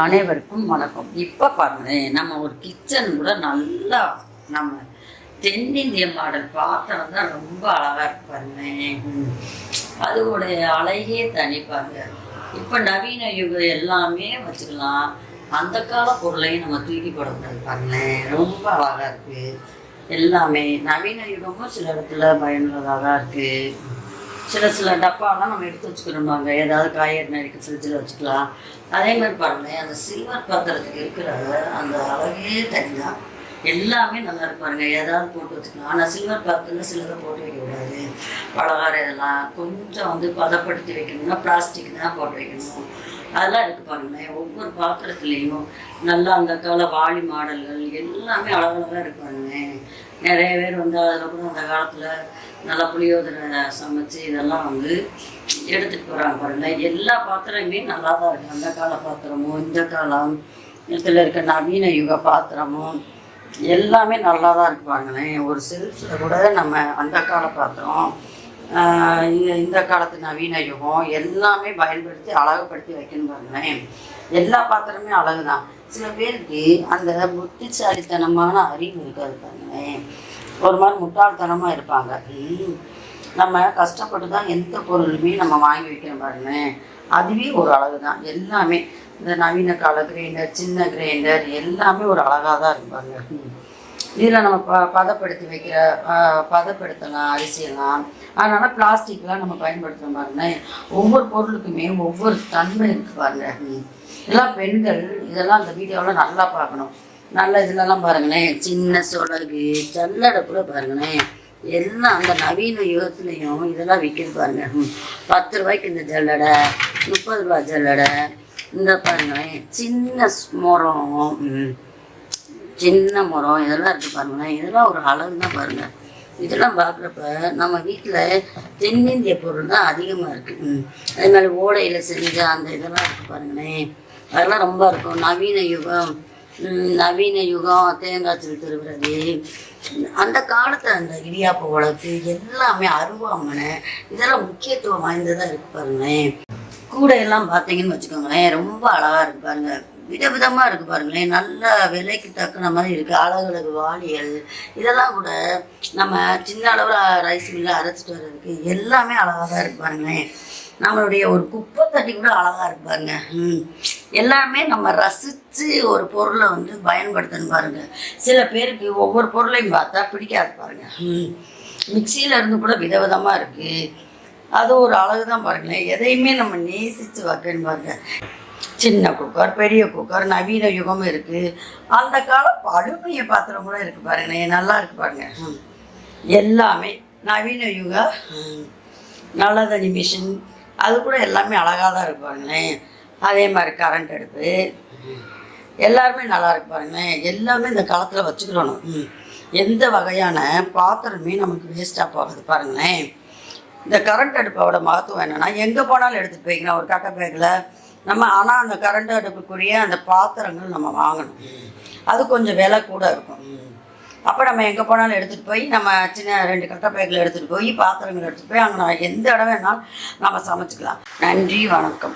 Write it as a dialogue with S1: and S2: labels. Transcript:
S1: அனைவருக்கும் வணக்கம். இப்போ பாருங்களேன், நம்ம ஒரு கிச்சன் கூட நல்லா நம்ம தென்னிந்திய மாடல் பாத்திரம் தான் ரொம்ப அழகா இருக்கு பாருங்களேன். அதோடைய அழகே தனி பாருங்க. இப்போ நவீன யுகம் எல்லாமே வச்சுக்கலாம், அந்த கால பொருளையும் நம்ம தூக்கி போடக்கூடாது பாருங்களேன். ரொம்ப அழகா இருக்கு எல்லாமே. நவீன யுகமும் சில இடத்துல பயனுள்ளதாக தான் இருக்கு. சில டப்பாலாம் நம்ம எடுத்து வச்சுக்கணும்பாங்க, ஏதாவது காய்கறி நறுக்கி ஃப்ரிட்ஜில் வச்சுக்கலாம். அதே மாதிரி பாருங்களேன், அந்த சில்வர் பாத்திரத்துக்கு இருக்கிற அந்த அழகே தனிதான். எல்லாமே நல்லா இருப்பாருங்க, ஏதாவது போட்டு வச்சுக்கலாம். ஆனால் சில்வர் பாத்திரத்தில் சிலதை போட்டு வைக்கக்கூடாது. பலகாரம் இதெல்லாம் கொஞ்சம் பதப்படுத்தி வைக்கணும்னா பிளாஸ்டிக் தான் போட்டு வைக்கணும். அதெல்லாம் இருக்குது பாருங்களேன். ஒவ்வொரு பாத்திரத்துலேயும் நல்லா அந்த கால வாளி மாடல்கள் எல்லாமே அழகழகாக இருப்பாருங்க. நிறைய பேர் அதில் கூட அந்த காலத்தில் நல்லா புளியோதரை சமைச்சு இதெல்லாம் எடுத்துகிட்டு போகிறாங்க பாருங்கள். எல்லா பாத்திரமே நல்லா தான் இருக்குது. அந்த கால பாத்திரமும் இந்த காலம் இதில் இருக்க நவீன யுக பாத்திரமும் எல்லாமே நல்லா தான் இருக்கு பாருங்களேன். ஒரு செல்ஃபில் கூட நம்ம அந்த கால பாத்திரம் இந்த காலத்து நவீன யுகம் எல்லாமே பயன்படுத்தி அழகுபடுத்தி வைக்கணும் பாருங்களேன். எல்லா பாத்திரமே அழகு தான். சில பேருக்கு அந்த புத்திசாலித்தனமான அறிவு இருக்காது பாருங்களேன். ஒரு மாதிரி முட்டாள்தனமாக இருப்பாங்க. நம்ம கஷ்டப்பட்டு தான் எந்த பொருளுமே நம்ம வாங்கி வைக்கணும் பாருங்களேன். அதுவே ஒரு அழகு தான். எல்லாமே இந்த நவீன கால கிரைண்டர், சின்ன கிரைண்டர் எல்லாமே ஒரு அழகாக தான் இருப்பாங்க. இதில் நம்ம பதப்படுத்தலாம் அரிசியெல்லாம். அதனால் பிளாஸ்டிக்லாம் நம்ம பயன்படுத்தணும் பாருங்களேன். ஒவ்வொரு பொருளுக்குமே ஒவ்வொரு தன்மை இருக்குது பாருங்க. எல்லாம் பெண்கள் இதெல்லாம் அந்த வீடியோவில் நல்லா பார்க்கணும். நல்லா இதிலெல்லாம் பாருங்களேன், சின்ன சொலகு ஜல்லடை கூட பாருங்களேன். எல்லாம் அந்த நவீன யுகத்துலேயும் இதெல்லாம் விற்கிது பாருங்க. 10 ரூபாய்க்கு இந்த ஜல்லடை, 30 ரூபா ஜல்லடை. இந்த பாருங்களேன், சின்ன முறம் இதெல்லாம் இருக்குது பாருங்களேன். இதெல்லாம் ஒரு அழகு தான் பாருங்கள். இதெல்லாம் பார்க்குறப்ப நம்ம வீட்டில் தென்னிந்திய பொருள் தான் அதிகமாக இருக்குது. அதே மாதிரி ஓடையில் செஞ்ச அந்த இதெல்லாம் இருக்குது பாருங்களேன். அதெல்லாம் ரொம்ப இருக்கும். நவீன யுகம் தேங்காய் திருவுறது, அந்த காலத்தில் அந்த இடியாப்ப உலக்கு எல்லாமே அருவாமனை இதெல்லாம் முக்கியத்துவம் வாய்ந்ததாக இருக்குது பாருங்களேன். கூடையெல்லாம் பார்த்தீங்கன்னு வச்சுக்கோங்களேன், ரொம்ப அழகாக இருக்குது பாருங்கள். விதவிதமாக இருக்குது பாருங்களேன். நல்ல விலைக்கு தக்குன மாதிரி இருக்குது. அழகு வாளியல் இதெல்லாம் கூட நம்ம சின்ன அளவில் ரைஸ் மில்லில் அரைச்சிட்டு வர்றதுக்கு எல்லாமே அழகாக தான் இருக்குது பாருங்களேன். நம்மளுடைய ஒரு குப்பை தட்டி கூட அழகாக இருக்கு பாருங்க. எல்லாமே நம்ம ரசித்து ஒரு பொருளை பயன்படுத்தணும் பாருங்க. சில பேருக்கு ஒவ்வொரு பொருளையும் பார்த்தா பிடிக்காது பாருங்க. மிக்சியில் இருந்து கூட விதவிதமாக இருக்குது. அது ஒரு அழகு தான் பாருங்களேன். எதையுமே நம்ம நேசித்து வைக்கணும் பாருங்க. சின்ன குக்கர், பெரிய குக்கர், நவீன யுகமும் இருக்குது. அந்த காலம் அலுமினிய பாத்திரம் கூட இருக்குது பாருங்களேன். நல்லா இருக்குது பாருங்க. எல்லாமே நவீன யுகம் நல்லதனி மிஷின் அது கூட எல்லாமே அழகாக தான் இருப்பாங்களேன். அதே மாதிரி கரண்ட் அடுப்பு எல்லாருமே நல்லா இருப்பாருங்களேன். எல்லாமே இந்த காலத்தில் வச்சுக்கிறணும். எந்த வகையான பாத்திரமே நமக்கு வேஸ்ட்டாக போகாது பாருங்களேன். இந்த கரண்ட் அடுப்போட மகத்துவம் என்னென்னா, எங்கே போனாலும் எடுத்துகிட்டு போய்க்கலாம் ஒரு கட்டை பேக்கில் நம்ம. ஆனால் அந்த கரண்ட் அடுப்புக்குரிய அந்த பாத்திரங்கள் நம்ம வாங்கணும். அது கொஞ்சம் விலை கூட இருக்கும். அப்போ நம்ம எங்கே போனாலும் எடுத்துகிட்டு போய் நம்ம சின்ன 2 கட்டை பேக்கில் எடுத்துகிட்டு போய் பாத்திரங்கள் எடுத்துகிட்டு போய் அங்கே எந்த இடம் வேணாலும் நம்ம சமைச்சிக்கலாம். நன்றி, வணக்கம்.